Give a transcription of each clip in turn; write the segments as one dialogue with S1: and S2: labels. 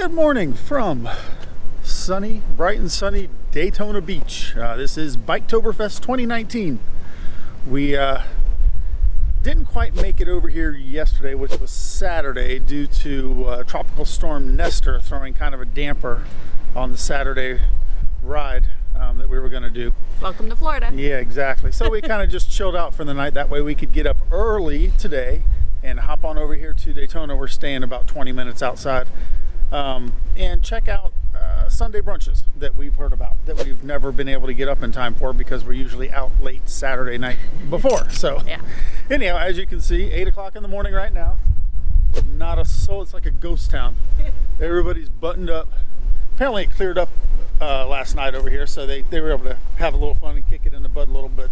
S1: Good morning from sunny, bright and sunny Daytona Beach. This is Biketoberfest 2019. We didn't quite make it over here yesterday, which was Saturday, due to Tropical Storm Nestor throwing kind of a damper on the Saturday ride that we were going to do.
S2: Welcome to Florida.
S1: Yeah, exactly. So we kind of just chilled out for the night. That way we could get up early today and hop on over here to Daytona. We're staying about 20 minutes outside. And check out Sunday brunches that we've heard about, that we've never been able to get up in time for because we're usually out late Saturday night before. So
S2: Yeah.
S1: anyhow, as you can see, 8 o'clock in the morning right now. Not a soul. It's like a ghost town. Everybody's buttoned up. Apparently it cleared up last night over here, so they were able to have a little fun and kick it in the bud a little bit.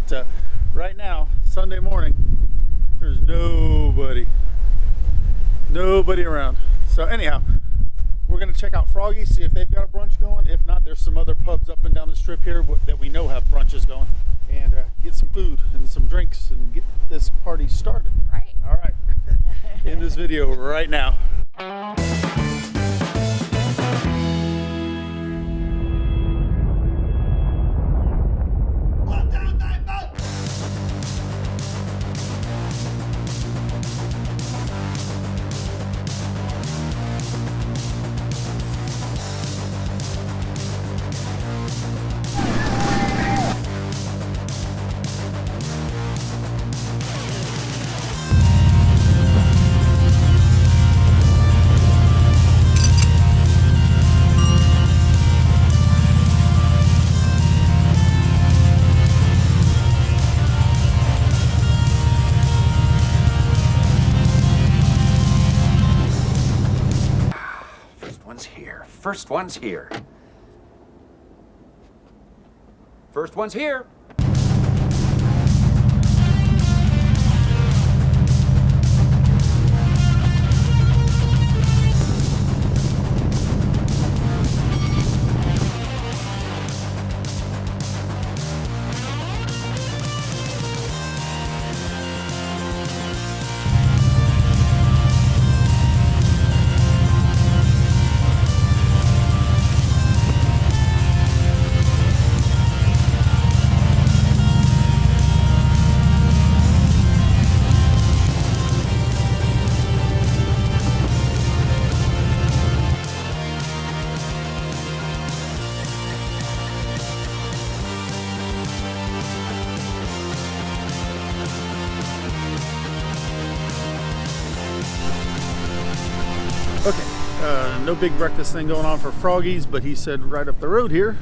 S1: Right now, Sunday morning, there's nobody around. So anyhow, we're going to check out Froggy's, see if they've got a brunch going. If not, there's some other pubs up and down the strip here that we know have brunches going, and get some food and some drinks and get this party started.
S2: Right.
S1: All right. In this video right now.
S3: First one's here. First one's here.
S1: Okay, no big breakfast thing going on for Froggy's, but he said right up the road here,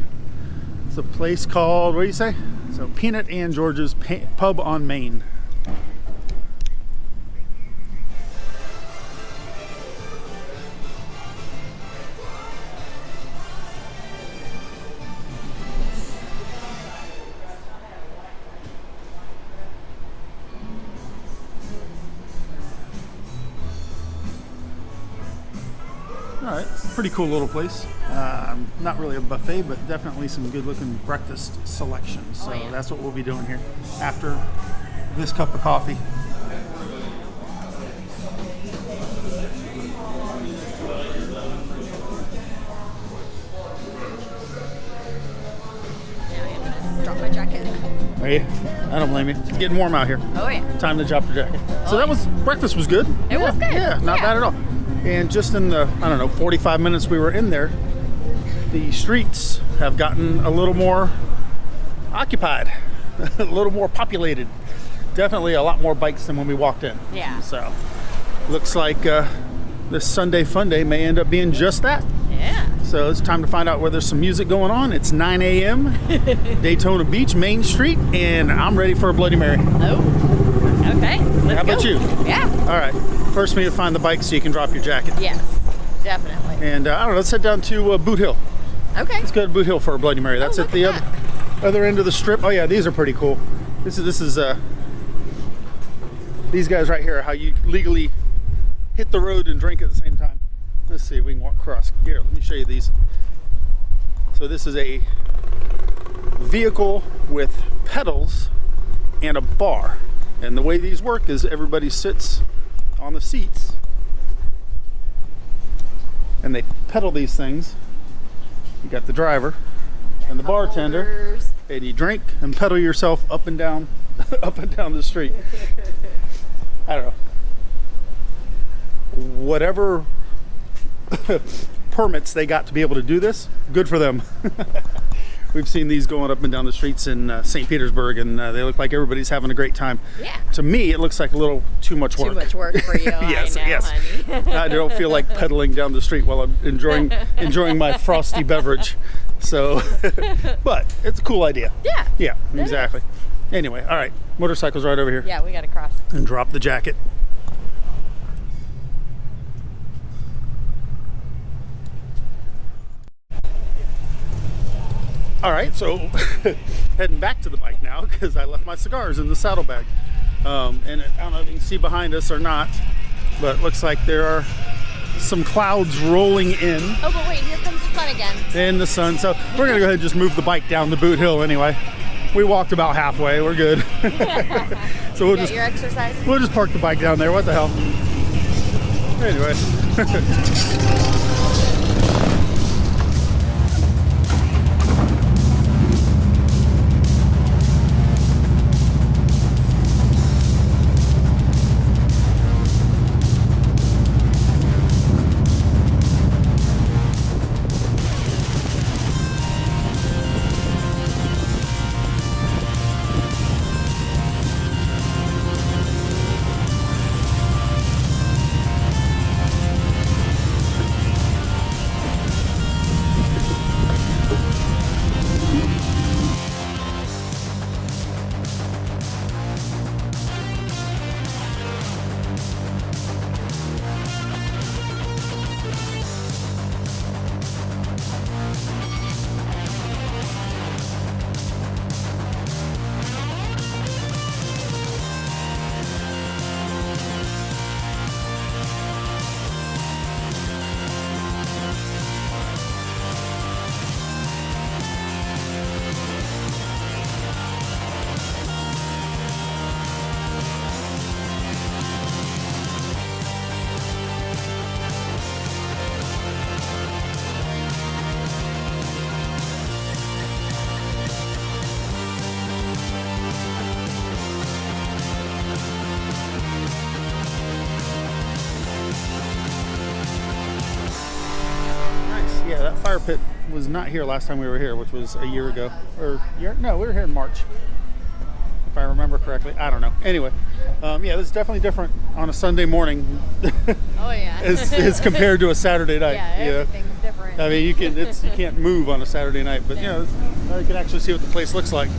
S1: it's a place called, what do you say? So Peanut and George's Pub on Main. Alright, pretty cool little place. Not really a buffet, but definitely some good looking breakfast selections. So
S2: yeah.
S1: That's what we'll be doing here after this cup of coffee.
S2: Now I'm gonna drop my jacket.
S1: Are you? I don't blame you. It's getting warm out here.
S2: Oh yeah.
S1: Time to drop the jacket. So that was, breakfast was good.
S2: It was good.
S1: Yeah, not bad at all. And just in the, I don't know, 45 minutes we were in there, the streets have gotten a little more occupied, a little more populated. Definitely a lot more bikes than when we walked in.
S2: Yeah.
S1: So looks like this Sunday fun day may end up being just that.
S2: Yeah.
S1: So it's time to find out where there's some music going on. It's 9 a.m. Daytona Beach, Main Street, and I'm ready for a Bloody Mary.
S2: Oh. Okay. Let's
S1: How about
S2: go.
S1: you?
S2: Yeah.
S1: All right. First, we need to find the bike so you can drop your jacket.
S2: Yes. Definitely.
S1: And I don't know, let's head down to Boot Hill.
S2: Okay.
S1: Let's go to Boot Hill for a Bloody Mary. That's at the other end of the strip. Oh yeah, these are pretty cool. This is these guys right here are how you legally hit the road and drink at the same time. Let's see if we can walk across. Here, let me show you these. So this is a vehicle with pedals and a bar. And the way these work is everybody sits on the seats and they pedal these things. You got the driver and the bartender,
S2: Holders.
S1: and you drink and pedal yourself up and down, up and down the street. I don't know. Whatever permits they got to be able to do this, good for them. We've seen these going up and down the streets in St. Petersburg, and they look like everybody's having a great time.
S2: Yeah.
S1: To me, it looks like a little too much work.
S2: Too much work for you.
S1: Yes,
S2: I know,
S1: yes.
S2: honey.
S1: I don't feel like pedaling down the street while I'm enjoying my frosty beverage. So, but it's a cool idea.
S2: Yeah.
S1: Yeah,
S2: It
S1: exactly. Anyway, all right, motorcycle's right over here.
S2: Yeah, we got to cross.
S1: And drop the jacket. All right, so heading back to the bike now because I left my cigars in the saddlebag. And I don't know if you can see behind us or not, but it looks like there are some clouds rolling in.
S2: Oh, but wait, here comes the sun again.
S1: In the sun. So we're gonna go ahead and just move the bike down the boot hill anyway. We walked about halfway, we're good. So we'll
S2: Get your exercise.
S1: we'll just park the bike down there, what the hell. Anyway. Yeah, that fire pit was not here last time we were here, which was a year ago. No, we were here in March, if I remember correctly. I don't know. Anyway, yeah, this is definitely different on a Sunday morning
S2: Oh, yeah.
S1: as compared to a Saturday night.
S2: Yeah,
S1: you know?
S2: everything's different.
S1: I mean, you can't move on a Saturday night, but you know, now you can actually see what the place looks like.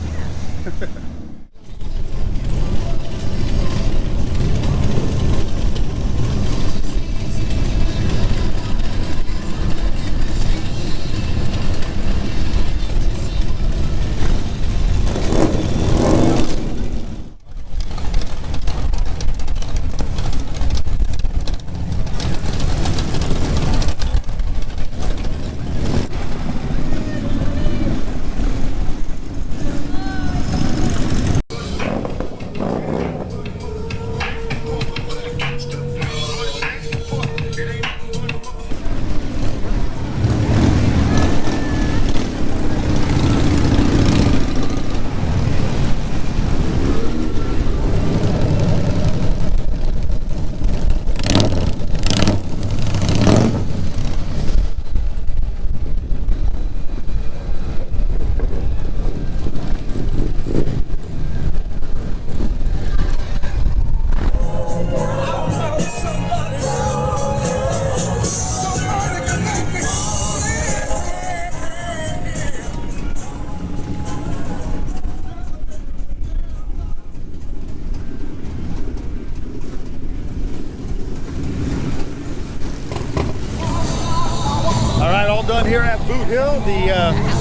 S1: Done here at Boot Hill.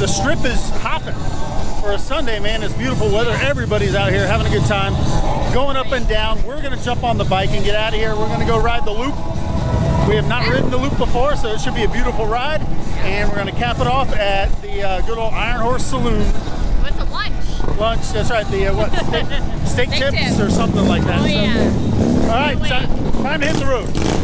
S1: The strip is hopping for a Sunday, man. It's beautiful weather. Everybody's out here having a good time, going up and down. We're gonna jump on the bike and get out of here. We're gonna go ride the loop. We have not ridden the loop before, so it should be a beautiful ride. And we're gonna cap it off at the good old Iron Horse Saloon.
S2: What's a lunch?
S1: Lunch, that's right. The what? Steak
S2: Steak
S1: tips
S2: tips
S1: or something like that.
S2: Oh, yeah.
S1: All right, time to hit the road.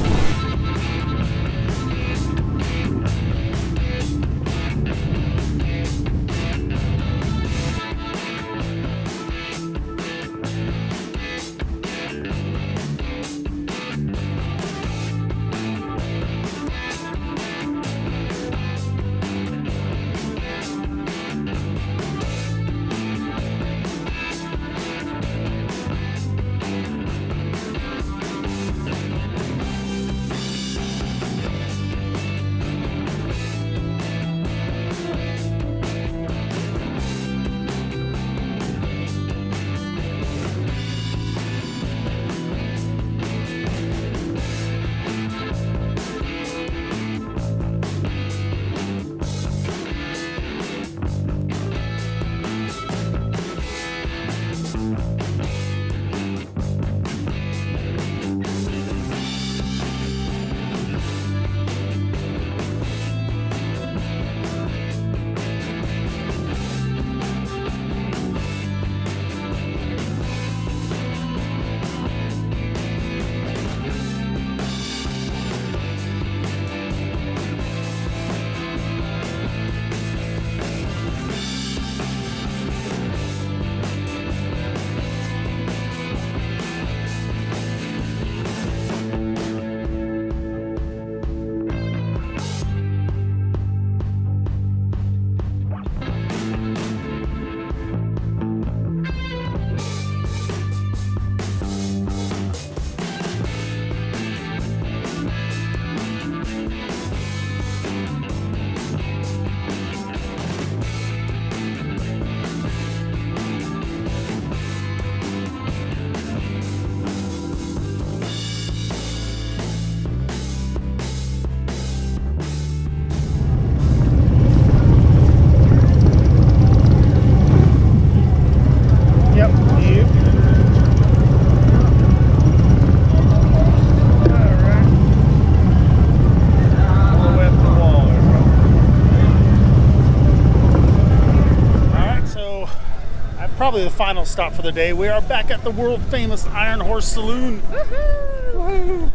S1: final stop for the day. We are back at the world famous Iron Horse Saloon.
S2: Woohoo!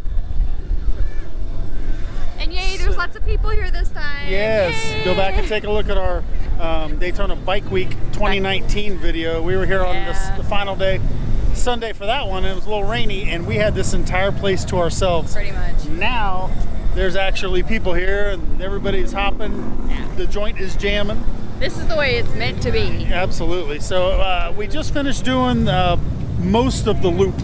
S2: And yay, there's lots of people here this time.
S1: Yes,
S2: Yay!
S1: go back and take a look at our Daytona Bike Week 2019 video. We were here on the final day, Sunday for that one, and it was a little rainy, and we had this entire place to ourselves.
S2: Pretty much.
S1: Now, there's actually people here, and everybody's hopping.
S2: Yeah.
S1: The joint is jamming.
S2: This is the way it's meant to be.
S1: Absolutely. So we just finished doing most of the loop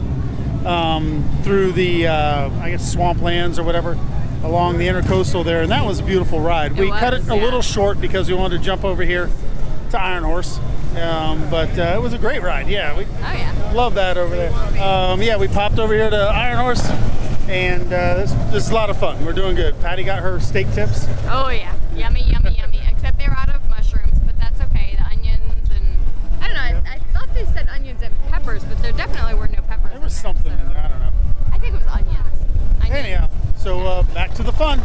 S1: through the, I guess, swamplands or whatever, along the intercoastal there, and that was a beautiful ride. We cut it a little short because we wanted to jump over here to Iron Horse, but it was a great ride. Yeah, we love that over there. Yeah, we popped over here to Iron Horse, and this is a lot of fun. We're doing good. Patty got her steak tips.
S2: Oh yeah, yummy, yummy, yummy. Except they're out of mushrooms, but that's okay. The onions and I don't know. I thought they said onions and peppers, but there definitely were no peppers.
S1: There was something in there. I don't know.
S2: I think it was onions.
S1: Anyhow, so back to the fun.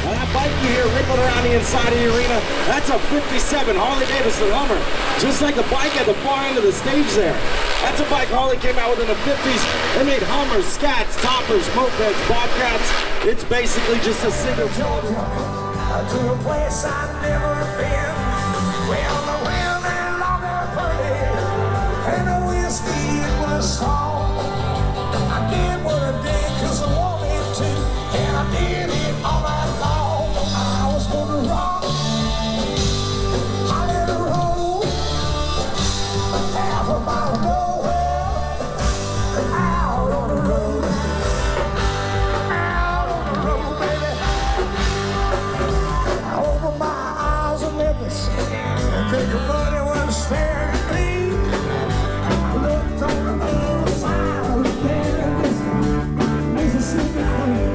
S4: Now that bike you hear ripping around the inside of the arena, that's a 57 Harley Davidson Hummer. Just like the bike at the far end of the stage there. That's a bike Harley came out with in the 50s. They made Hummers, Scats, Toppers, Mopeds, Bobcats. It's basically just a single Georgia. To a place I've never been. Well, the women longer pretty. And the whiskey it was strong. I did what I did because I wanted to. And I did it all night long. I was gonna rock. I let her roll. Half a mile nowhere. Out on the road. Out on the road, baby. Over my eyes of Memphis. Everybody was staring at me. I looked on the other side of the bed. Mississippi Queen.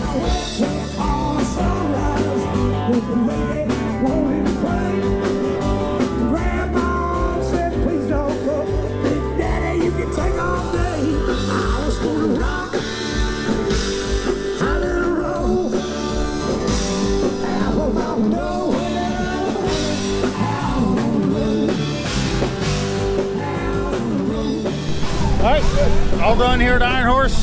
S4: I went to all sunrise with the lady wanting to play. Grandma said, please don't go. Big Daddy, you can take all day. I was gonna rock. I let her roll. Half a mile nowhere. Out on the road. Out on the road.
S1: All right, all done here at Iron Horse.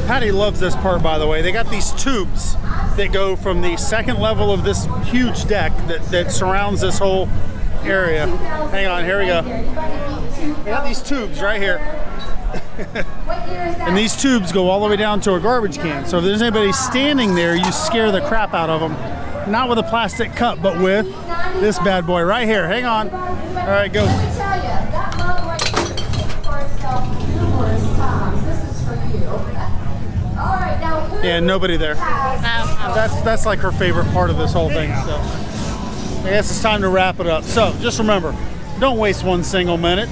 S1: Patty loves this part, by the way. They got these tubes that go from the second level of this huge deck that surrounds this whole area. Hang on, here we go. They got these tubes right here. And these tubes go all the way down to a garbage can. So if there's anybody standing there, you scare the crap out of them. Not with a plastic cup, but with this bad boy right here. Hang on. All right, go.
S5: Let me tell you, that mug right here has paid for itself numerous times. This is for you. All right, now who
S1: Yeah, nobody there. That's like her favorite part of this whole thing. So I guess it's time to wrap it up. So just remember, don't waste one single minute.